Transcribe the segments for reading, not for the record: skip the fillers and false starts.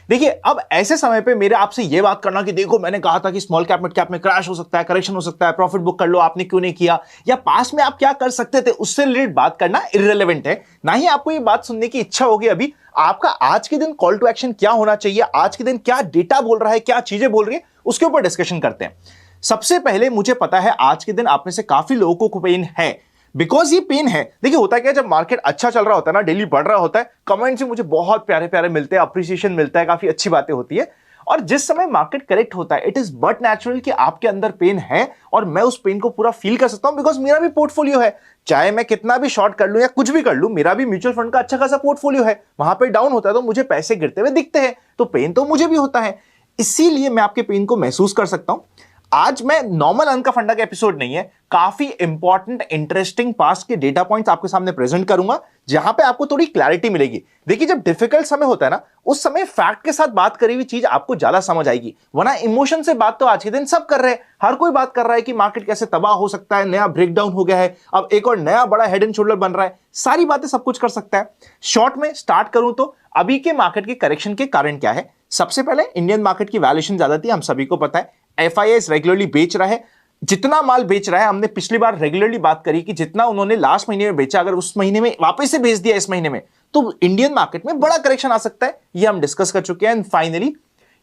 देखिए, अब ऐसे समय पे मेरे आपसे ये बात करना कि देखो मैंने कहा था कि स्मॉल कैप मिड कैप में क्रैश हो सकता है, करेक्शन हो सकता है, प्रॉफिट बुक कर लो, आपने क्यों नहीं किया, या पास में आप क्या कर सकते थे, उससे रिलेटेड बात करना इररिलेवेंट है। ना ही आपको ये बात सुनने की इच्छा होगी अभी। आपका आज के दिन कॉल टू एक्शन क्या होना चाहिए, आज के दिन क्या डेटा बोल रहा है, क्या चीजें बोल रही है, उसके ऊपर डिस्कशन करते हैं। सबसे पहले मुझे पता है आज के दिन आप में से काफी लोगों को पेन है, बिकॉज ये पेन है। देखिए होता क्या, जब मार्केट अच्छा चल रहा होता है ना, डेली बढ़ रहा होता है, कमेंट्स से मुझे बहुत प्यारे प्यारे मिलते हैं, अप्रिसिएशन मिलता है, काफी अच्छी बातें होती है। और जिस समय मार्केट करेक्ट होता है, इट इज बट नेचुरल कि आपके अंदर पेन है, और मैं उस पेन को पूरा फील कर सकता हूं, बिकॉज मेरा भी पोर्टफोलियो है। चाहे मैं कितना भी शॉर्ट कर लूं या कुछ भी कर लूं, मेरा भी म्यूचुअल फंड का अच्छा खासा पोर्टफोलियो है। वहां पे डाउन होता है तो मुझे पैसे गिरते हुए दिखते हैं, तो पेन तो मुझे भी होता है। इसीलिए मैं आपके पेन को महसूस कर सकता हूं। आज मैं नॉर्मल अंक का फंडा का एपिसोड नहीं है, काफी इंपॉर्टेंट इंटरेस्टिंग पास्ट के डेटा पॉइंट्स आपके सामने प्रेजेंट करूंगा, जहां पे आपको थोड़ी क्लैरिटी मिलेगी। देखिए जब डिफिकल्ट समय होता है ना, उस समय फैक्ट के साथ बात करी हुई चीज आपको ज्यादा समझ आएगी, वरना इमोशन से बात तो आज के दिन सब कर रहे हैं। हर कोई बात कर रहा है कि मार्केट कैसे तबाह हो सकता है, नया ब्रेकडाउन हो गया है, अब एक और नया बड़ा हेड एंड शोल्डर बन रहा है, सारी बातें सब कुछ कर सकता है। शॉर्ट में स्टार्ट करूं तो अभी के मार्केट के करेक्शन के कारण क्या है। सबसे पहले इंडियन मार्केट की वैल्यूएशन ज्यादा थी, हम सभी को पता है। एफआईआई रेगुलरली बेच रहा है, जितना माल बेच रहा है, हमने पिछली बार रेगुलरली बात करी कि जितना उन्होंने लास्ट महीने में बेचा, अगर उस महीने में वापस से बेच दिया इस महीने में, तो इंडियन मार्केट में बड़ा करेक्शन आ सकता है। ये हम डिस्कस कर चुके हैं। एंड फाइनली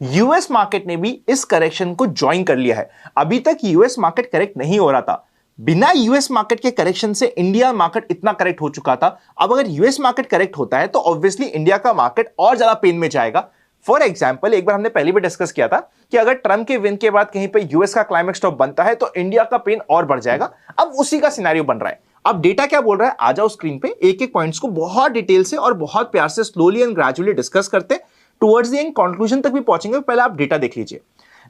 यूएस मार्केट ने भी इस करेक्शन को ज्वाइन कर लिया है। अभी तक यूएस मार्केट करेक्ट नहीं हो रहा था, बिना यूएस मार्केट के करेक्शन से इंडिया मार्केट इतना करेक्ट हो चुका था। अब अगर यूएस मार्केट करेक्ट होता है तो ऑब्वियसली इंडिया का मार्केट और ज्यादा पेन में जाएगा। फॉर एग्जाम्पल, एक बार हमने पहले भी डिस्कस किया था कि अगर ट्रंप के विन के बाद कहीं पे यूएस का क्लाइमेक्स टॉप बनता है तो इंडिया का पेन और बढ़ जाएगा। अब उसी का सिनेरियो बन रहा है। अब डेटा क्या बोल रहा है, आ जाओ स्क्रीन पे, एक एक पॉइंट्स को बहुत डिटेल से और बहुत प्यार से स्लोली एंड ग्रेजुअली डिस्कस करते हैं, टुवर्ड्स द एंड कंक्लूजन तक भी पहुंचेंगे। पहले आप डेटा देख लीजिए।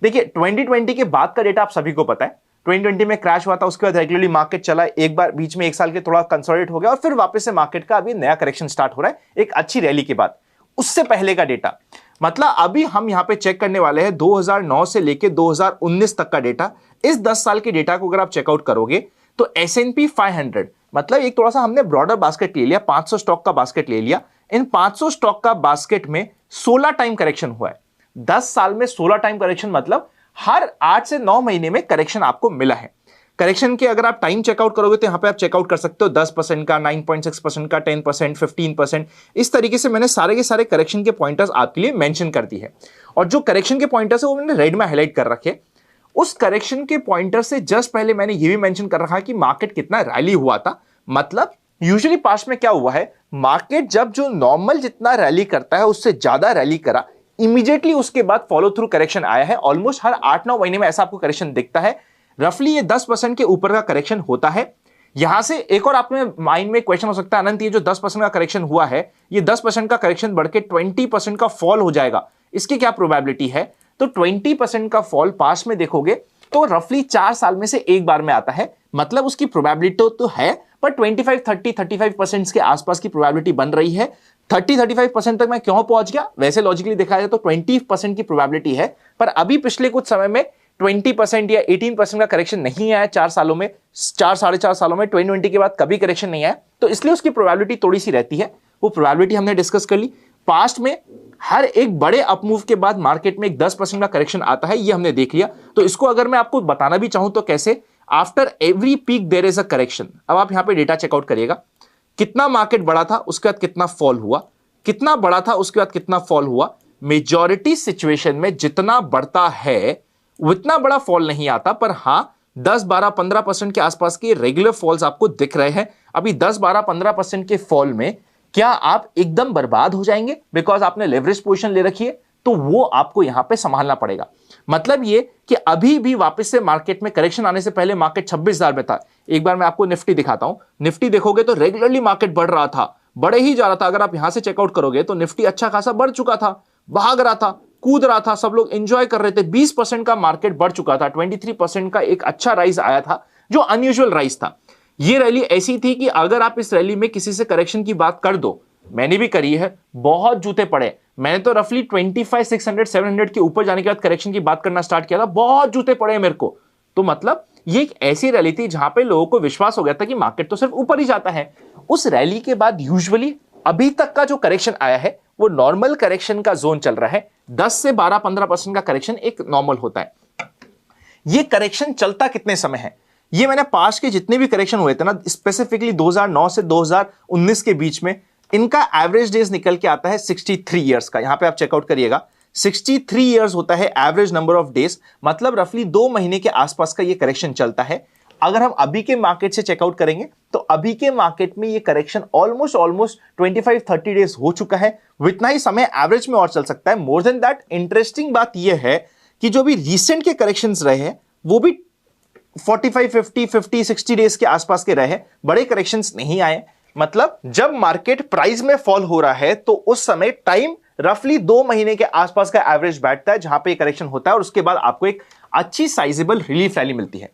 देखिए 2020 के बाद का डेटा आप सभी को पता है। 2020 में क्रैश हुआ था, उसके बाद रेगुलरली मार्केट चला, एक बार बीच में एक साल के थोड़ा कंसोलिडेट हो गया, और फिर वापस से मार्केट का अभी नया करेक्शन स्टार्ट हो रहा है एक अच्छी रैली के बाद। उससे पहले का डेटा, मतलब अभी हम यहां पे चेक करने वाले हैं 2009 से लेके 2019 तक का डेटा। इस 10 साल के डेटा को अगर आप चेकआउट करोगे तो S&P 500, मतलब एक थोड़ा सा हमने ब्रॉडर बास्केट ले लिया, 500 स्टॉक का बास्केट ले लिया। इन 500 स्टॉक का बास्केट में 16 टाइम करेक्शन हुआ है। 10 साल में 16 टाइम करेक्शन, मतलब हर 8 से 9 महीने में करेक्शन आपको मिला है। करेक्शन के अगर आप टाइम चेकआउट करोगे तो यहां पे आप चेकआउट कर सकते हो 10% का, 9.6% का, 10%, 15%। इस तरीके से मैंने सारे के सारे करेक्शन के पॉइंटर्स आपके लिए मेंशन कर दी है, और जो करेक्शन के पॉइंटर्स है वो मैंने रेड में हाईलाइट कर रखे। उस करेक्शन के पॉइंटर से जस्ट पहले मैंने ये भी मेंशन कर रखा कि मार्केट कितना रैली हुआ था। मतलब यूजुअली पास्ट में क्या हुआ है, मार्केट जब जो नॉर्मल जितना रैली करता है उससे ज्यादा रैली करा, इमीडिएटली उसके बाद फॉलो थ्रू करेक्शन आया है। ऑलमोस्ट हर 8-9 महीने में ऐसा आपको करेक्शन दिखता है। रफली ये 10% के ऊपर का करेक्शन होता है। यहां से एक और आपके माइंड में क्वेश्चन हो सकता है, अनंत ये जो 10% का करेक्शन हुआ है, ये 10% का करेक्शन बढ़ के 20% का फॉल हो जाएगा, इसकी क्या प्रोबेबिलिटी है? तो 20% का फॉल पास में देखोगे तो रफली 4 साल में से एक बार में आता है। मतलब उसकी प्रोबेबिलिटी तो है, पर 25-30-35% के आसपास की प्रोबेबिलिटी बन रही है। 30-35% तक मैं क्यों पहुंच गया, वैसे लॉजिकली देखा जाए तो 20% की प्रोबेबिलिटी है, पर अभी पिछले कुछ समय में 20% या 18% का करेक्शन नहीं आया 4 सालों में, 4-4.5 सालों में। 2020 के बाद कभी करेक्शन नहीं आया, तो इसलिए उसकी प्रोबेबिलिटी थोड़ी सी रहती है। वो प्रोबेबिलिटी हमने डिस्कस कर ली। पास्ट में हर एक बड़े अपमूव के बाद मार्केट में एक 10% का करेक्शन आता है, ये हमने देख लिया। तो इसको अगर मैं आपको बताना भी चाहूं तो कैसे, after every peak there is a correction. अब आप यहां पे डेटा चेकआउट करिएगा, कितना मार्केट बढ़ा था, उसके बाद कितना फॉल हुआ, कितना बढ़ा था, उसके बाद कितना फॉल हुआ। मेजॉरिटी सिचुएशन में जितना बढ़ता है उतना बड़ा फॉल नहीं आता, पर हां 10-12-15% के आसपास के रेगुलर फॉल्स आपको दिख रहे हैं। अभी 10-12-15% के फॉल में क्या आप एकदम बर्बाद हो जाएंगे बिकॉज आपने लेवरेज पोजीशन ले रखी है? तो वो आपको यहां पे संभालना पड़ेगा। मतलब ये कि अभी भी वापस से मार्केट में करेक्शन आने से पहले मार्केट 26,000 में था। एक बार मैं आपको निफ्टी दिखाता हूं। निफ्टी देखोगे तो रेगुलरली मार्केट बढ़ रहा था, बढ़े ही जा रहा था। अगर आप यहां से चेकआउट करोगे तो निफ्टी अच्छा खासा बढ़ चुका था, भाग रहा था, कूद रहा था, सब लोग एंजॉय कर रहे थे। 20% का मार्केट बढ़ चुका था, 23% का एक अच्छा राइज आया था जो अनयूजुअल राइज था। ये रैली ऐसी थी कि अगर आप इस रैली में किसी से करेक्शन की बात कर दो, मैंने भी करी है, बहुत जूते पड़े। मैंने तो रफली 25,600-700 के ऊपर जाने के बाद करेक्शन की बात करना स्टार्ट किया था, बहुत जूते पड़े मेरे को। तो मतलब ये एक ऐसी रैली थी जहां पे लोगों को विश्वास हो गया था कि मार्केट तो सिर्फ ऊपर ही जाता है। उस रैली के बाद यूजुअली अभी तक का जो करेक्शन आया है वो नॉर्मल करेक्शन का जोन चल रहा है। 10 से 12-15% का करेक्शन एक नॉर्मल होता है। ये करेक्शन चलता कितने समय है? ये मैंने पास्ट के जितने भी करेक्शन हुए थे ना, स्पेसिफिकली 2009 से 2019 के बीच में, इनका एवरेज डेज निकल के आता है 63 ईयर्स का। यहां पे आप चेकआउट करिएगा, 63 ईयर्स होता है एवरेज नंबर ऑफ डेज, मतलब रफली 2 महीने के आसपास का ये करेक्शन चलता है। अगर हम अभी के मार्केट से चेकआउट करेंगे तो अभी के मार्केट में ये करेक्शन ऑलमोस्ट 25-30 डेज हो चुका है। इतना ही समय एवरेज में और चल सकता है। मोर देन दैट, इंटरेस्टिंग बात यह है कि जो भी रिसेंट के करेक्शंस रहे हैं वो भी 45-50-60 डेज के आसपास के रहे, बड़े करेक्शंस नहीं आए। मतलब जब मार्केट प्राइस में फॉल हो रहा है तो उस समय टाइम रफली 2 महीने के आसपास का एवरेज बैठता है जहां पे करेक्शन होता है और उसके बाद आपको एक अच्छी साइजेबल रिलीफ रैली मिलती है।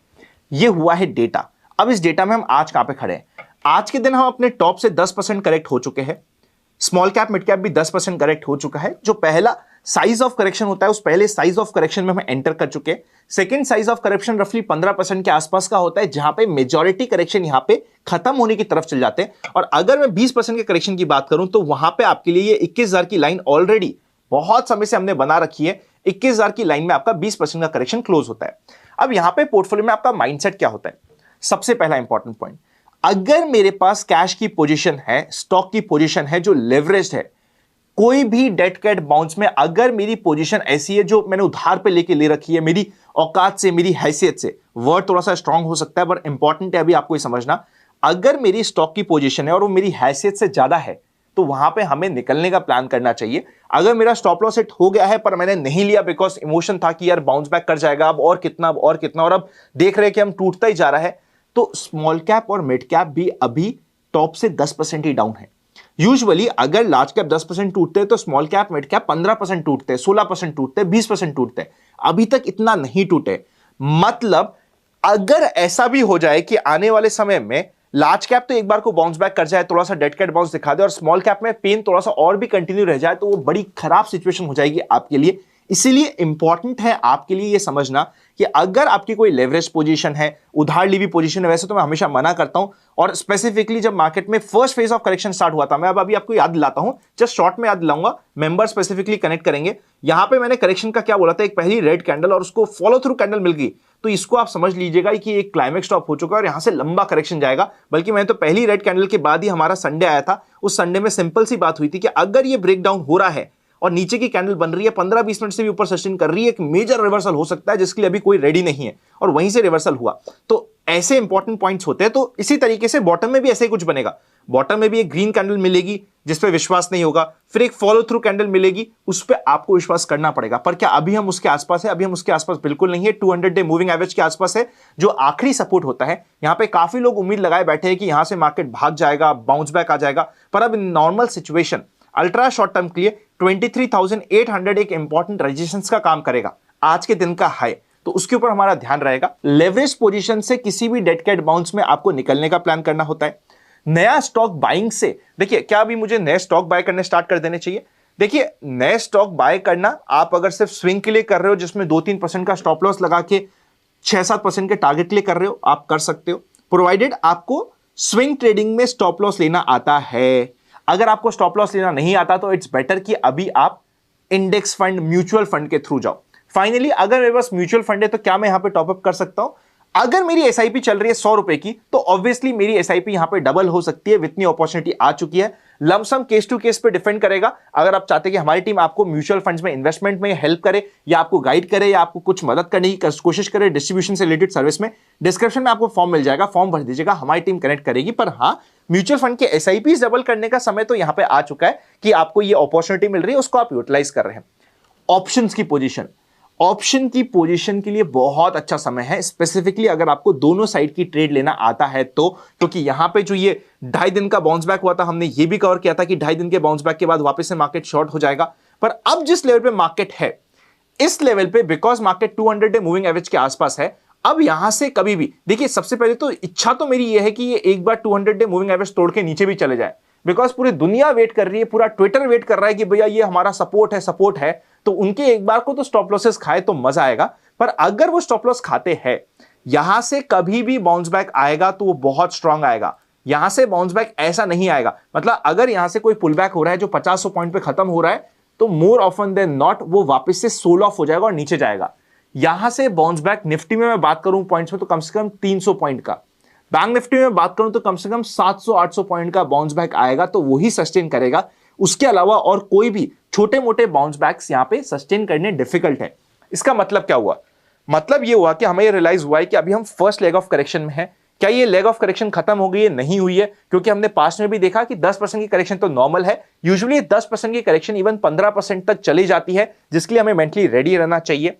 यह हुआ है डेटा। अब इस डेटा में हम आज कहां पे खड़े हैं? आज के दिन हम अपने टॉप से 10% करेक्ट हो चुके हैं। स्मॉल कैप मिड कैप भी 10% करेक्ट हो चुका है। जो पहला साइज ऑफ करेक्शन होता है उस पहले साइज ऑफ करेक्शन में हम एंटर कर चुके हैं। सेकंड साइज ऑफ करेक्शन रफली 15% के आसपास का होता है जहां पे मेजॉरिटी करेक्शन यहां पे खत्म होने की तरफ चल जाते हैं। और अगर मैं 20% के करेक्शन की बात करूं तो वहां पे आपके लिए ये 21,000 की लाइन ऑलरेडी बहुत समय से हमने बना रखी है। 21,000 की लाइन में आपका 20% का करेक्शन क्लोज होता है। अब यहां पे पोर्टफोलियो में आपका माइंडसेट क्या होता है? सबसे पहला इंपॉर्टेंट पॉइंट, अगर मेरे पास कैश की पोजीशन है, स्टॉक की पोजीशन है जो लेवरेज्ड है, कोई भी डेट कैट बाउंस में अगर मेरी पोजीशन ऐसी है जो मैंने उधार पे लेके ले रखी है, मेरी औकात से, मेरी हैसियत से, वर्ड थोड़ा सा स्ट्रांग हो सकता है पर इंपॉर्टेंट है अभी आपको ये समझना, अगर मेरी स्टॉक की पोजीशन है और वो मेरी हैसियत से ज्यादा है तो वहां पे हमें निकलने का प्लान करना चाहिए। अगर मेरा स्टॉप लॉस हिट हो गया है पर मैंने नहीं लिया बिकॉज इमोशन था कि यार बाउंस बैक कर जाएगा, अब और कितना, अब और कितना, और अब देख रहे हैं कि हम टूटता ही जा रहा है, तो स्मॉल कैप और मिड कैप भी अभी टॉप से 10% ही डाउन है। यूजुअली अगर लार्ज कैप 10% टूटते हैं तो स्मॉल कैप मिड कैप 15% टूटते हैं, 16% टूटते हैं, 20% टूटते हैं। अभी तक इतना नहीं टूटे। मतलब अगर ऐसा भी हो जाए कि आने वाले समय में लार्ज कैप तो एक बार को बाउंस बैक कर जाए, थोड़ा सा डेड कैट बाउंस दिखा दे और स्मॉल कैप में पेन थोड़ा सा और भी कंटिन्यू रह जाए, तो वो बड़ी खराब सिचुएशन हो जाएगी आपके लिए। इसीलिए इंपॉर्टेंट है आपके लिए ये समझना कि अगर आपकी कोई लेवरेज पोजीशन है, उधार ली हुई पोजीशन है, वैसे तो मैं हमेशा मना करता हूं, और स्पेसिफिकली जब मार्केट में first phase of correction start हुआ था, मैं अब अभी आपको याद दिलाता हूं, जस्ट शॉर्ट में याद दिलाऊंगा, मेंबर स्पेसिफिकली कनेक्ट करेंगे। यहां पे मैंने करेक्शन का क्या बोला था, एक पहली रेड कैंडल और उसको फॉलो थ्रू कैंडल मिल गई, तो इसको आप समझ लीजिएगा कि एक क्लाइमेक्स स्टॉप हो चुका है और यहां से लंबा करेक्शन जाएगा। बल्कि मैं तो पहली रेड कैंडल के बाद ही हमारा संडे आया था, उस संडे में सिंपल सी बात हुई थी कि अगर ये ब्रेकडाउन हो रहा है और नीचे की कैंडल बन रही है, 15-20 मिनट से भी ऊपर सस्टेन कर रही है, एक मेजर रिवर्सल हो सकता है जिसके लिए अभी कोई रेडी नहीं है, और वहीं से रिवर्सल हुआ। तो ऐसे इंपॉर्टेंट पॉइंट्स होते हैं। तो इसी तरीके से बॉटम में भी ऐसे ही कुछ बनेगा। बॉटम में भी एक ग्रीन कैंडल मिलेगी जिस पे विश्वास नहीं होगा, फिर एक फॉलो थ्रू कैंडल मिलेगी, उस पे आपको विश्वास करना पड़ेगा। पर क्या अभी हम उसके आसपास है? अभी हम उसके आसपास बिल्कुल नहीं है। 200 डे मूविंग एवरेज के आसपास है जो आखिरी सपोर्ट होता है। यहां पे काफी लोग उम्मीद लगाए बैठे हैं कि यहां से मार्केट भाग जाएगा, बाउंस बैक आ जाएगा, पर अब in normal situation ultra short term के लिए 23,800 एक इंपॉर्टेंट रेजिस्टेंस का काम करेगा, आज के दिन का हाई, तो उसके ऊपर हमारा ध्यान रहेगा। लेवरेज पोजीशन से किसी भी डेड कैट बाउंस में आपको निकलने का प्लान करना होता है। नया स्टॉक बाइंग से, देखिए क्या अभी मुझे नए स्टॉक बाय करने स्टार्ट कर देने चाहिए? देखिए नए स्टॉक बाय करना आप अगर सिर्फ स्विंग के लिए कर रहे हो जिसमें 2-3% का स्टॉप लॉस लगा के 6-7% के टारगेट के लिए कर रहे हो, आप कर सकते हो, प्रोवाइडेड आपको स्विंग ट्रेडिंग में स्टॉप लॉस लेना आता है। अगर आपको स्टॉप लॉस लेना नहीं आता तो इट्स बेटर कि अभी आप इंडेक्स फंड, म्यूचुअल फंड के थ्रू जाओ। फाइनली अगर मेरे पास म्यूचुअल फंड है तो क्या मैं यहां पे टॉपअप कर सकता हूं? अगर मेरी एसआईपी चल रही है 100 रुपए की तो ऑब्वियसली मेरी एसआईपी यहां पे डबल हो सकती है। इतनी अपॉर्चुनिटी आ चुकी है। लमसम केस टू केस पे डिपेंड करेगा। अगर आप चाहते हैं कि हमारी टीम आपको म्यूचुअल फंड्स में इन्वेस्टमेंट में हेल्प करे या आपको गाइड करे या आपको कुछ मदद करने की कोशिश करे डिस्ट्रीब्यूशन से रिलेटेड सर्विस में, डिस्क्रिप्शन में आपको फॉर्म मिल जाएगा, फॉर्म भर दीजिएगा, हमारी टीम कनेक्ट करेगी। पर हाँ, म्यूचुअल फंड के एसआईपी डबल करने का समय तो यहां पे आ चुका है कि आपको ये अपॉर्चुनिटी मिल रही है, उसको आप यूटिलाइज कर रहे हैं। ऑप्शंस की पोजीशन, ऑप्शन की पोजीशन के लिए बहुत अच्छा समय है, स्पेसिफिकली अगर आपको दोनों साइड की ट्रेड लेना आता है तो, क्योंकि यहां पे जो ये 2.5 दिन का बाउंस बैक हुआ था, हमने ये भी कवर किया था कि 2.5 दिन के बाउंस बैक के बाद वापस से मार्केट शॉर्ट हो जाएगा। पर अब जिस लेवल पे मार्केट है, इस लेवल पे because market 200 day moving average के आसपास है, अब यहां से कभी भी देखिए, सबसे पहले तो इच्छा तो मेरी ये है कि ये एक बार 200 डे मूविंग एवरेज तोड़ के नीचे भी चले जाए, बिकॉज पूरी दुनिया वेट कर रही है, पूरा ट्विटर वेट कर रहा है कि भैया ये हमारा सपोर्ट है, सपोर्ट है, तो उनके एक बार को तो स्टॉप लॉसेस खाए तो मजा आएगा। पर अगर वो स्टॉप लॉस खाते हैं, यहां से कभी भी बाउंस बैक आएगा तो वो बहुत स्ट्रांग आएगा। यहां से बाउंस बैक ऐसा नहीं आएगा। मतलब अगर यहां से कोई पुल बैक हो रहा है जो 50 पॉइंट पे खत्म हो रहा है, तो मोर ऑफन देन नॉट वो वापस से सोल ऑफ हो जाएगा और नीचे जाएगा। यहां से बाउंस बैक निफ्टी में मैं बात करूं पॉइंट्स में, तो कम से कम 300 पॉइंट का, बैंक निफ्टी में बात करूं तो कम से कम 700-800 पॉइंट का बाउंस बैक आएगा, तो वही सस्टेन करेगा। उसके अलावा और कोई भी छोटे मोटे बाउंस बैक्स यहां पे सस्टेन करने डिफिकल्ट है। इसका मतलब क्या हुआ? मतलब ये हुआ कि हमें ये रियलाइज हुआ है कि अभी हम फर्स्ट लेग ऑफ करेक्शन में है। क्या ये लेग ऑफ करेक्शन खत्म हो गई है? नहीं हुई है, क्योंकि हमने पास्ट में भी देखा कि 10% की करेक्शन तो नॉर्मल है। यूजुअली 10% की करेक्शन इवन 15% तक चली जाती है, जिसके लिए हमें मेंटली रेडी रहना चाहिए।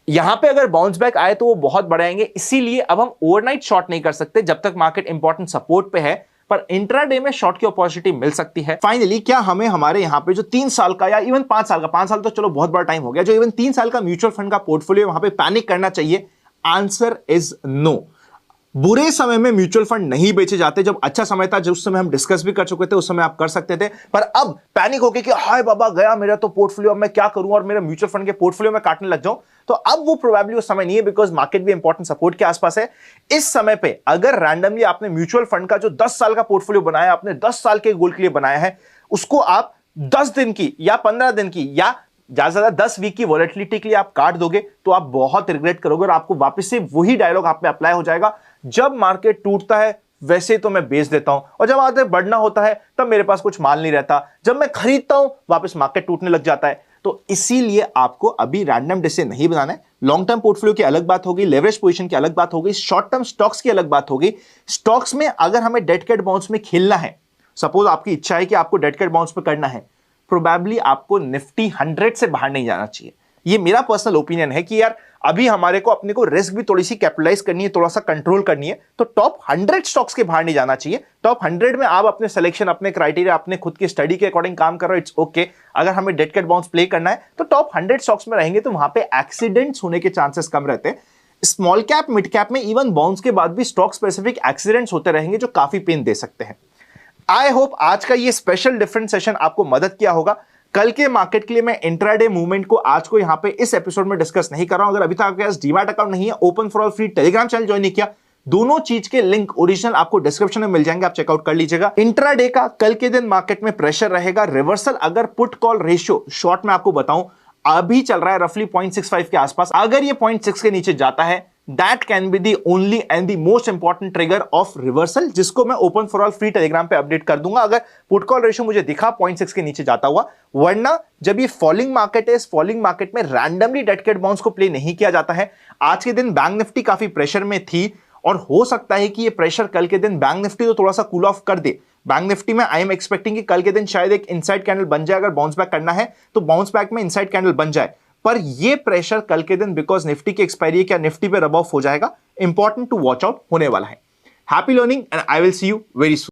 यहां पे अगर बाउंस बैक आए तो वो बहुत बढ़ाएंगे, इसीलिए अब हम ओवरनाइट शॉर्ट नहीं कर सकते जब तक मार्केट इंपॉर्टेंट सपोर्ट पे है, पर इंट्राडे में शॉर्ट की अपॉर्चुनिटी मिल सकती है। फाइनली क्या हमें हमारे यहां पे जो 3 साल का या इवन 5 साल का, 5 साल तो चलो बहुत बड़ा टाइम हो गया, जो इवन 3 साल का म्यूचुअल फंड का पोर्टफोलियो वहां पे पैनिक करना चाहिए? Answer is no. बुरे समय में म्यूचुअल फंड नहीं बेचे जाते। जब अच्छा समय था, जो उस समय हम डिस्कस भी कर चुके थे, उस समय आप कर सकते थे। पर अब पैनिक होके कि हाय बाबा गया मेरा तो पोर्टफोलियो, अब मैं क्या करूं और मेरा म्यूचुअल फंड के पोर्टफोलियो में काटने लग जाऊं, तो अब वो प्रोबेबली उस समय नहीं है, बिकॉज मार्केट भी इंपॉर्टेंट सपोर्ट के आसपास है। इस समय पे अगर रैंडमली आपने म्यूचुअल फंड का जो 10 साल का पोर्टफोलियो बनाया, आपने 10 साल के गोल के लिए बनाया है, उसको आप 10 दिन की या 15 दिन की या ज्यादा से ज्यादा 10 वीक की वॉलेटिलिटी के लिए आप काट दोगे, तो आप बहुत रिग्रेट करोगे और आपको वापस से वही डायलॉग आप पे अप्लाई हो जाएगा, जब मार्केट टूटता है वैसे तो मैं बेच देता हूं, और जब आगे बढ़ना होता है तब मेरे पास कुछ माल नहीं रहता, जब मैं खरीदता हूं वापस मार्केट टूटने लग जाता है। तो इसीलिए आपको अभी रैंडम डिसीजन नहीं बनाना है। लॉन्ग टर्म पोर्टफोलियो की अलग बात होगी, लेवरेज पोजीशन की अलग बात होगी, शॉर्ट टर्म स्टॉक्स की अलग बात होगी। स्टॉक्स में अगर हमें डेड कैट बाउंस में खेलना है, सपोज आपकी इच्छा है कि आपको डेड कैट बाउंस में करना है, प्रोबेबली आपको निफ्टी 100 से बाहर नहीं जाना चाहिए। ये मेरा पर्सनल ओपिनियन है कि यार अभी हमारे को अपने को रिस्क भी थोड़ी सी कैपिटलाइज करनी है, थोड़ा सा कंट्रोल करनी है, तो टॉप 100 स्टॉक्स के बाहर नहीं जाना चाहिए। टॉप 100 में आप अपने सिलेक्शन, अपने क्राइटेरिया, अपने खुद की स्टडी के अकॉर्डिंग काम कर रहे हो, इट्स ओके। अगर हमें डेड कैट बाउंस प्ले करना है तो टॉप 100 स्टॉक्स में रहेंगे, तो वहां पे एक्सीडेंट्स होने के चांसेस कम रहते हैं। स्मॉल कैप, मिड कैप में इवन बाउंस के बाद भी स्टॉक स्पेसिफिक एक्सीडेंट्स होते रहेंगे जो काफी पेन दे सकते हैं। आई होप आज का ये स्पेशल डिफरेंट सेशन आपको मदद किया होगा। कल के मार्केट के लिए मैं इंट्राडे मूवमेंट को आज को यहां पे इस एपिसोड में डिस्कस नहीं कर रहा हूं। अगर अभी तक आपके पास डीमैट अकाउंट नहीं है, open for all free Telegram channel join नहीं किया, दोनों चीज के लिंक ओरिजिनल आपको डिस्क्रिप्शन में मिल जाएंगे, आप चेकआउट कर लीजिएगा। इंट्राडे का कल के दिन मार्केट में प्रेशर रहेगा, रिवर्सल अगर पुट कॉल रेशियो शॉर्ट में आपको बताऊं अभी चल रहा है रफली 0.65 के आसपास। अगर ये 0.6 के नीचे जाता है, that can be the only and the most important trigger of reversal, जिसको मैं open for all free Telegram पे अपडेट कर दूंगा अगर पुट कॉल रेशियो मुझे दिखा 0.6 के नीचे जाता हुआ। वरना जब ये फॉलिंग मार्केट है, इस फॉलिंग मार्केट में रैंडमली डेड कैट बाउंस को प्ले नहीं किया जाता है। आज के दिन बैंक निफ्टी काफी प्रेशर में थी और हो सकता है कि ये प्रेशर कल के दिन बैंक निफ्टी तो थोड़ा सा कूल ऑफ कर दे। बैंक निफ्टी में आई एम एक्सपेक्टिंग कि कल के दिन शायद एक इनसाइड कैंडल बन जाए, अगर बाउंस बैक करना है तो बाउंस बैक में इनसाइड कैंडल बन जाए। पर ये प्रेशर कल के दिन बिकॉज निफ्टी की एक्सपायरी है, क्या निफ्टी पे रब ऑफ हो जाएगा, इंपॉर्टेंट टू वॉच आउट होने वाला है। Happy learning and I will see you very soon.